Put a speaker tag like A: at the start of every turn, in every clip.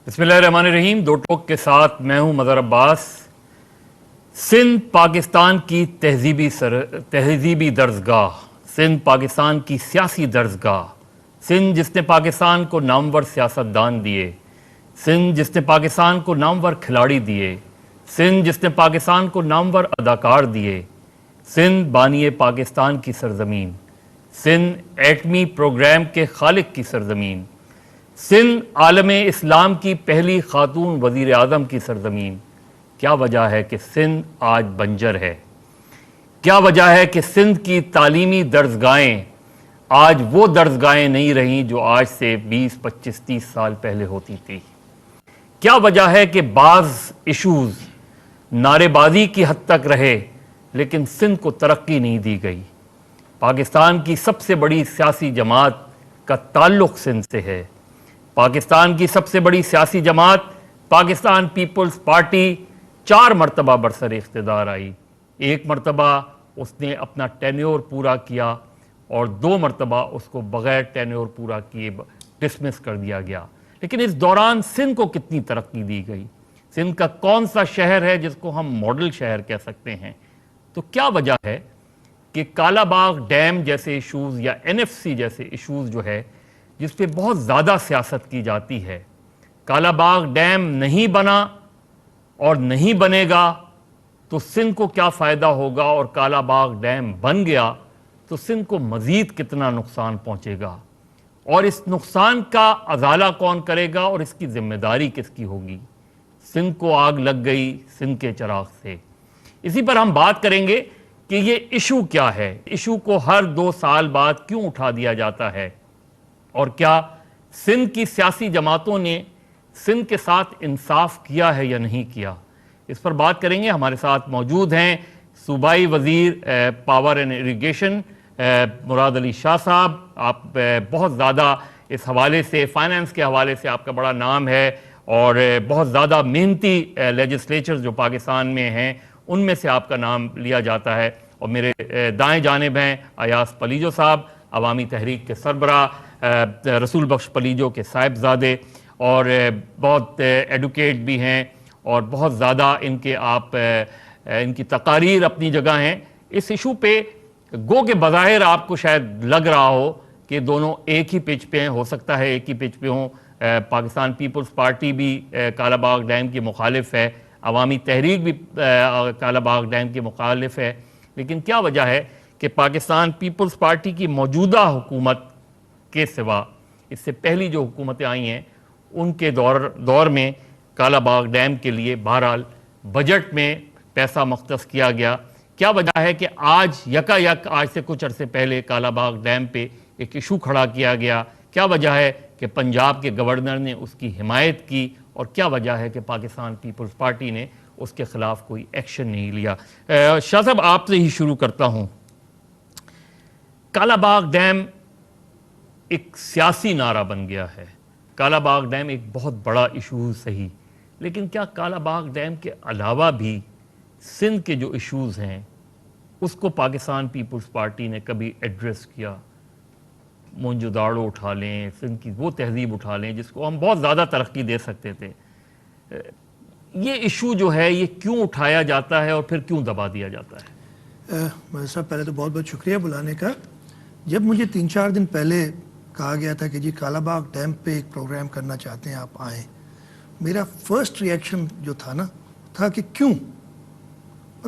A: बिस्मिल्लाहिर्रहमानिर्रहीम। दो टोक के साथ मैं हूं मज़हर अब्बास। सिंध पाकिस्तान की तहजीबी दर्जगाह, सिंध पाकिस्तान की सियासी दर्जगाह, सिंध जिसने पाकिस्तान को नामवर सियासतदान दिए, सिंध जिसने पाकिस्तान को नामवर खिलाड़ी दिए, सिंध जिसने पाकिस्तान को नामवर अदाकार दिए, सिंध बानिए पाकिस्तान की सरजमीन, सिंध एटमी प्रोग्राम के खालिक की सरजमीन, सिंध आलम इस्लाम की पहली खातून वज़ीर आज़म की सरजमीन। क्या वजह है कि सिंध आज बंजर है? क्या वजह है कि सिंध की तालीमी दर्जगाहें आज वो दर्जगाहें नहीं रहीं जो आज से 20, 25, 30 साल पहले होती थी? क्या वजह है कि बाज़ इशूज़ नारेबाजी की हद तक रहे लेकिन सिंध को तरक्की नहीं दी गई? पाकिस्तान की सबसे बड़ी सियासी जमात का ताल्लुक़ सिंध से है। पाकिस्तान की सबसे बड़ी सियासी जमात पाकिस्तान पीपल्स पार्टी 4 मरतबा बरसर इख्तिदार आई। 1 मरतबा उसने अपना टेन्योर पूरा किया और 2 मरतबा उसको बग़ैर टेन्योर पूरा किए डिसमिस कर दिया गया। लेकिन इस दौरान सिंध को कितनी तरक्की दी गई? सिंध का कौन सा शहर है जिसको हम मॉडल शहर कह सकते हैं? तो क्या वजह है कि कालाबाग डैम जैसे इशूज़ या NFC जैसे इशूज़ जो है जिस पे बहुत ज़्यादा सियासत की जाती है, कालाबाग डैम नहीं बना और नहीं बनेगा तो सिंध को क्या फ़ायदा होगा, और कालाबाग डैम बन गया तो सिंध को मज़ीद कितना नुकसान पहुंचेगा, और इस नुकसान का अज़ाला कौन करेगा और इसकी ज़िम्मेदारी किसकी होगी? सिंध को आग लग गई सिंध के चिराग से। इसी पर हम बात करेंगे कि ये इशू क्या है, इशू को हर 2 साल बाद क्यों उठा दिया जाता है, और क्या सिंध की सियासी जमातों ने सिंध के साथ इंसाफ किया है या नहीं किया? इस पर बात करेंगे। हमारे साथ मौजूद हैं सूबाई वज़ीर power and irrigation Murad Ali Shah साहब। आप बहुत ज़्यादा इस हवाले से, फाइनेंस के हवाले से आपका बड़ा नाम है और बहुत ज़्यादा मेहनती लेजिस्लेचर जो पाकिस्तान में हैं उनमें से आपका नाम लिया जाता है। और मेरे दाएँ जानिब हैं अयाज पलीजो साहब, अवामी तहरीक के सरबराह, रसूल बख्श पलीजो के साहिबजादे, और बहुत एडुकेट भी हैं और बहुत ज़्यादा इनकी तकारीर अपनी जगह हैं। इस इशू पे गो के बज़ाहिर आपको शायद लग रहा हो कि दोनों एक ही पिच पे हैं, हो सकता है एक ही पिच पे हों। पाकिस्तान पीपल्स पार्टी भी कालाबाग डैम की मुखालिफ है, अवामी तहरीक भी कालाबाग डैम की मुखालिफ है। लेकिन क्या वजह है कि पाकिस्तान पीपल्स पार्टी की मौजूदा हुकूमत के सिवा इससे पहली जो हुकूमतें आई हैं उनके दौर में कालाबाग डैम के लिए बहरहाल बजट में पैसा मुख्तस किया गया? क्या वजह है कि आज यकायक आज से कुछ अरसे पहले कालाबाग डैम पे एक इशू खड़ा किया गया? क्या वजह है कि पंजाब के गवर्नर ने उसकी हिमायत की, और क्या वजह है कि पाकिस्तान पीपल्स पार्टी ने उसके ख़िलाफ़ कोई एक्शन नहीं लिया? शाह साहब, आपसे ही शुरू करता हूँ। कालाबाग डैम एक सियासी नारा बन गया है, कालाबाग डैम एक बहुत बड़ा इशू सही, लेकिन क्या कालाबाग डैम के अलावा भी सिंध के जो इश्यूज़ हैं उसको पाकिस्तान पीपल्स पार्टी ने कभी एड्रेस किया? मोंजोदाड़ो उठा लें, सिंध की वो तहजीब उठा लें जिसको हम बहुत ज़्यादा तरक्की दे सकते थे। ये इशू जो है ये क्यों उठाया जाता है और फिर क्यों दबा दिया जाता है?
B: मैं साहब पहले तो बहुत बहुत शुक्रिया बुलाने का। जब मुझे 3-4 दिन पहले कहा गया था कि जी कालाबाग डैम पे एक प्रोग्राम करना चाहते हैं, आप आएँ, मेरा फर्स्ट रिएक्शन जो था ना था कि क्यों?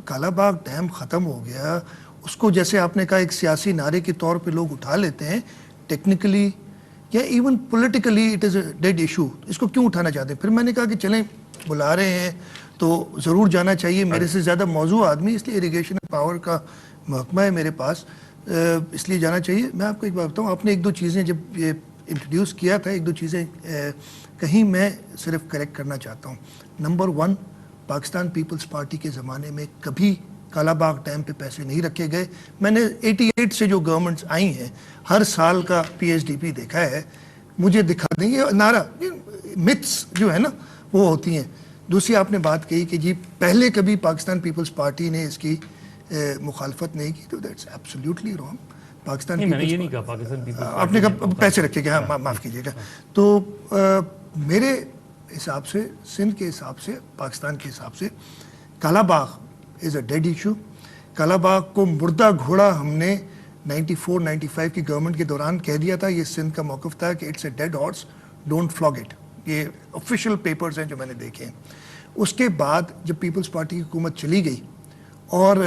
B: कालाबाग डैम ख़त्म हो गया, उसको जैसे आपने कहा एक सियासी नारे के तौर पे लोग उठा लेते हैं, टेक्निकली या even politically it is a dead issue, इसको क्यों उठाना चाहते हैं? फिर मैंने कहा कि चलें बुला रहे हैं तो ज़रूर जाना चाहिए। मेरे से ज़्यादा मौजूद आदमी, इसलिए इरिगेशन पावर का महकमा है मेरे पास, इसलिए जाना चाहिए। मैं आपको एक बात बताऊँ, आपने 1-2 चीज़ें जब ये इंट्रोड्यूस किया था, 1-2 चीज़ें कहीं मैं सिर्फ करेक्ट करना चाहता हूँ। नंबर 1, पाकिस्तान पीपल्स पार्टी के ज़माने में कभी कालाबाग डैम पे पैसे नहीं रखे गए। मैंने 88 से जो गवर्नमेंट्स आई हैं हर साल का PSDP देखा है, मुझे दिखा देंगे नारा, मिथ्स जो है ना वो होती हैं। दूसरी आपने बात कही कि जी पहले कभी पाकिस्तान पीपल्स पार्टी ने इसकी मुखालफत नहीं की, तो दैट्स एब्सोल्युटली रॉन्ग।
A: पाकिस्तान मैंने ये नहीं कहा पाकिस्तान पीपल्स
B: आपने कहा पैसे रखे गए, हाँ माफ़ कीजिएगा। तो मेरे हिसाब से, सिंध के हिसाब से, पाकिस्तान के हिसाब से काला बाग इज़ अ डेड इशू। काला बाग को मुर्दा घोड़ा हमने 94-95 की गवर्नमेंट के दौरान कह दिया था, ये सिंध का मौक़िफ़ था कि it's a dead horse, don't flog it. ये ऑफिशियल पेपर्स हैं जो मैंने देखे हैं। उसके बाद जब पीपल्स पार्टी की हुकूमत चली गई और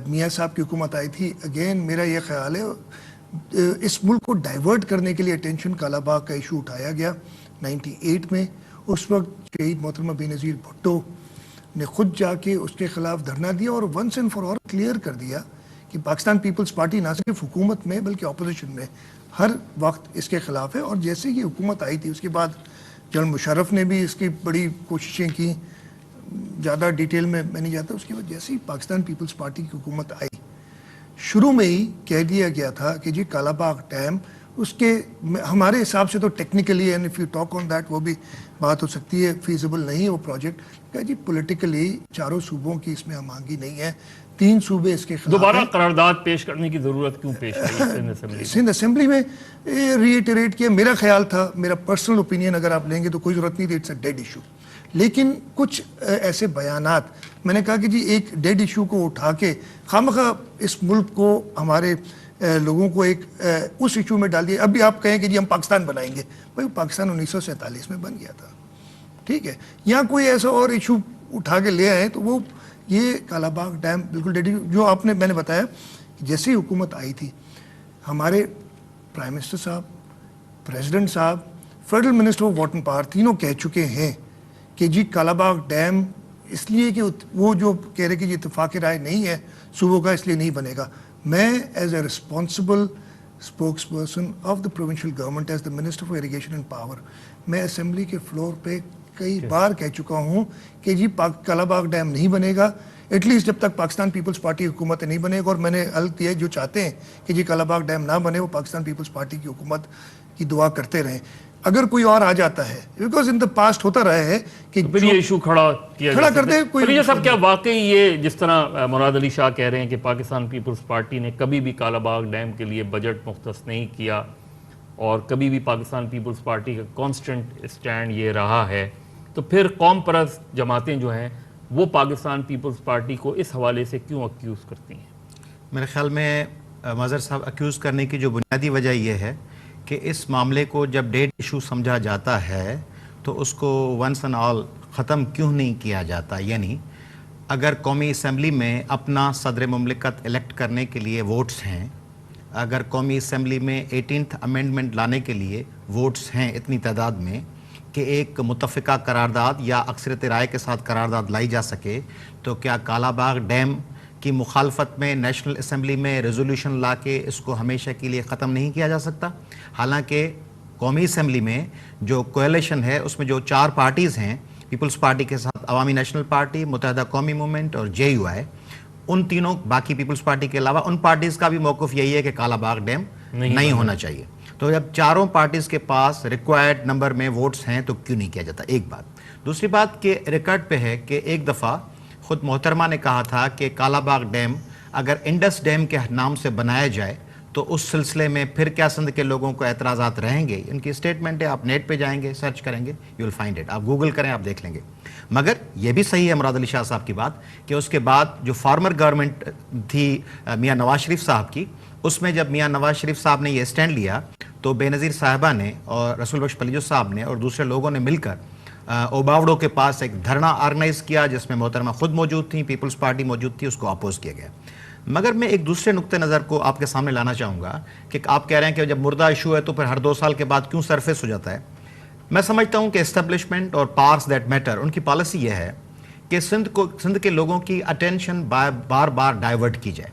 B: मियाँ साहब की हुकूमत आई थी, अगेन मेरा ये ख्याल है इस मुल्क को डाइवर्ट करने के लिए अटेंशन काला बाग का इशू उठाया गया 98 में। उस वक्त शहीद मोहतरमा बेनज़ीर भुट्टो ने खुद जाके उसके ख़िलाफ़ धरना दिया और once and for all clear कर दिया कि पाकिस्तान पीपल्स पार्टी ना सिर्फ हुकूमत में बल्कि अपोजिशन में हर वक्त इसके ख़िलाफ़ है। और जैसे ये हुकूमत आई थी उसके बाद जनरल मुशर्रफ ने भी इसकी बड़ी कोशिशें की, ज़्यादा डिटेल में मैं नहीं जाता। उसके बाद जैसे ही पाकिस्तान पीपल्स पार्टी की हुकूमत आई, शुरू में ही कह दिया गया था कि जी काला बाग डैम, उसके हमारे हिसाब से तो technically and if you talk on that वो भी बात हो सकती है, फीजिबल नहीं है वो प्रोजेक्ट। कहा जी पॉलिटिकली चारों सूबों की इसमें हमांगी नहीं है, 3 सूबे इसके खिलाफ
A: दोबारा
B: हैं।
A: करारदाद पेश करने की जरूरत क्यों पेश की
B: सिंध असेंबली में रीइटरेट किया। मेरा ख्याल था, मेरा पर्सनल ओपिनियन अगर आप लेंगे तो कोई ज़रूरत नहीं थी, इट्स अ डेड इशू। लेकिन कुछ ऐसे बयानात, मैंने कहा कि जी एक डेड इशू को उठा के खामखा इस मुल्क को, हमारे लोगों को एक उस इशू में डाल दिया। अभी आप कहें कि जी हम पाकिस्तान बनाएंगे, भाई पाकिस्तान 1947 में बन गया था, ठीक है। यहाँ कोई ऐसा और इशू उठा के ले आए तो वो ये काला बाग डैम बिल्कुल डेड इशू। जो आपने मैंने बताया कि जैसे ही हुकूमत आई थी, हमारे प्राइम मिनिस्टर साहब, प्रेसिडेंट साहब, federal minister of water and power तीनों कह चुके हैं कि जी काला बाग डैम इसलिए कि वो जो कह रहे कि ये इत्तेफाक राय नहीं है सूबों का, इसलिए नहीं बनेगा। मैं as a responsible spokesperson of the provincial government, as the minister for irrigation and power, मैं असेंबली के फ्लोर पे कई बार कह चुका हूँ कि जी काला बाग डैम नहीं बनेगा, एटलीस्ट जब तक पाकिस्तान पीपल्स पार्टी की हुकूमत नहीं बनेगा। और मैंने हल किया, जो चाहते हैं कि जी काला बाग डैम ना बने वो पाकिस्तान पीपल्स पार्टी की हुकूमत की दुआ करते रहें। अगर कोई और आ जाता है, बिकॉज इन द पास्ट होता रहा है कि
A: फिर ये इशू खड़ा
B: करते हैं कोई।
A: ये सब क्या वाकई ये जिस तरह मुराद अली शाह कह रहे हैं कि पाकिस्तान पीपल्स पार्टी ने कभी भी काला बाग डैम के लिए बजट मुख्तस नहीं किया और कभी भी पाकिस्तान पीपल्स पार्टी का कांस्टेंट स्टैंड ये रहा है, तो फिर कौम परस्त जमातें जो हैं वो पाकिस्तान पीपल्स पार्टी को इस हवाले से क्यों अक्यूज़ करती हैं? मेरे ख्याल में मज़हर साहब, अक्यूज़ करने की जो बुनियादी वजह यह है कि इस मामले को जब डेड इशू समझा जाता है तो उसको वंस एंड ऑल ख़त्म क्यों नहीं किया जाता। यानी अगर कौमी असम्बली में अपना सदर मुमलिकत इलेक्ट करने के लिए वोट्स हैं, अगर कौमी असम्बली में 18th अमेंडमेंट लाने के लिए वोट्स हैं इतनी तादाद में कि एक मुतफ़िका करारदाद या अक्सरियत राय के साथ करारदाद लाई जा सके, तो क्या काला बाग डैम की मुखालफत में नेशनल असम्बली में रेजोल्यूशन ला के इसको हमेशा के लिए ख़त्म नहीं किया जा सकता? हालांकि कौमी असम्बली में जो कोएलिशन है उसमें जो 4 पार्टीज़ हैं, पीपल्स पार्टी के साथ अवामी नेशनल पार्टी, मुत्तहिदा कौमी मूवमेंट और JUI, उन तीनों बाकी पीपल्स पार्टी के अलावा उन पार्टीज़ का भी मौक़िफ़ यही है कि काला बाग डैम नहीं होना चाहिए। तो जब चारों पार्टीज़ के पास रिक्वायर्ड नंबर में वोट्स हैं तो क्यों नहीं किया जाता? एक बात। दूसरी बात कि रिकॉर्ड पे है कि एक दफ़ा खुद मोहतरमा ने कहा था कि काला बाग डैम अगर इंडस डैम के नाम से बनाया जाए तो उस सिलसिले में फिर क्या सिंध के लोगों को एतराज़ात रहेंगे। इनकी स्टेटमेंट है, आप नेट पे जाएंगे, सर्च करेंगे, यू विल फाइंड इट, आप गूगल करें, आप देख लेंगे। मगर यह भी सही है मुराद अली शाह साहब की बात कि उसके बाद जो फार्मर गवर्नमेंट थी मियाँ नवाज शरीफ साहब की, उसमें जब मियाँ नवाज शरीफ साहब ने यह स्टैंड लिया तो बेनज़ीर साहिबा ने और रसूल बख्श पलीजो साहब ने और दूसरे लोगों ने मिलकर ओबावड़ो के पास एक धरना ऑर्गेनाइज किया जिसमें मोहतरमा खुद मौजूद थी, पीपल्स पार्टी मौजूद थी, उसको अपोज किया गया। मगर मैं एक दूसरे नुक्ते नज़र को आपके सामने लाना चाहूँगा कि आप कह रहे हैं कि जब मुर्दा इशू है तो फिर हर 2 साल के बाद क्यों सरफेस हो जाता है। मैं समझता हूँ कि एस्टेब्लिशमेंट और पावर्स दैट मैटर, उनकी पॉलिसी यह है कि सिंध के लोगों की अटेंशन बार बार डाइवर्ट की जाए।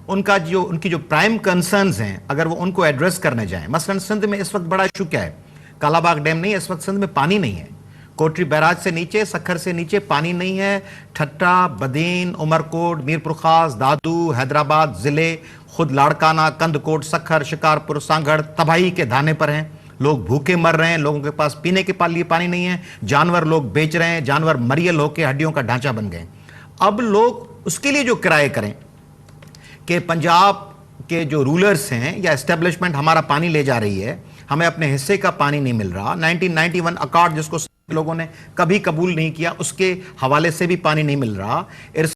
A: उनकी जो प्राइम कंसर्न्स हैं अगर वो उनको एड्रेस करने जाएं, मसलन सिंध में इस वक्त बड़ा इशू क्या है? काला बाग डैम नहीं है, इस वक्त सिंध में पानी नहीं है। कोटरी बैराज से नीचे, सखर से नीचे पानी नहीं है। ठट्टा, बदीन, उमरकोट, मीरपुर खास, दादू, हैदराबाद ज़िले, खुद लाड़काना, कंदकोट, सखर, शिकारपुर, सांगड़ तबाही के धाने पर हैं। लोग भूखे मर रहे हैं, लोगों के पास पीने के लिए पानी नहीं है, जानवर लोग बेच रहे हैं, जानवर मरियल होकर हड्डियों का ढांचा बन गए। अब लोग उसके लिए जो किराए करें कि पंजाब
C: کے جو رولرز ہیں یا اسٹیبلشمنٹ ہمارا پانی لے جا رہی ہے, ہمیں اپنے حصے کا پانی نہیں مل رہا. 1991 اکارڈ جس کو لوگوں نے کبھی قبول نہیں کیا, اس کے حوالے سے بھی پانی نہیں مل رہا.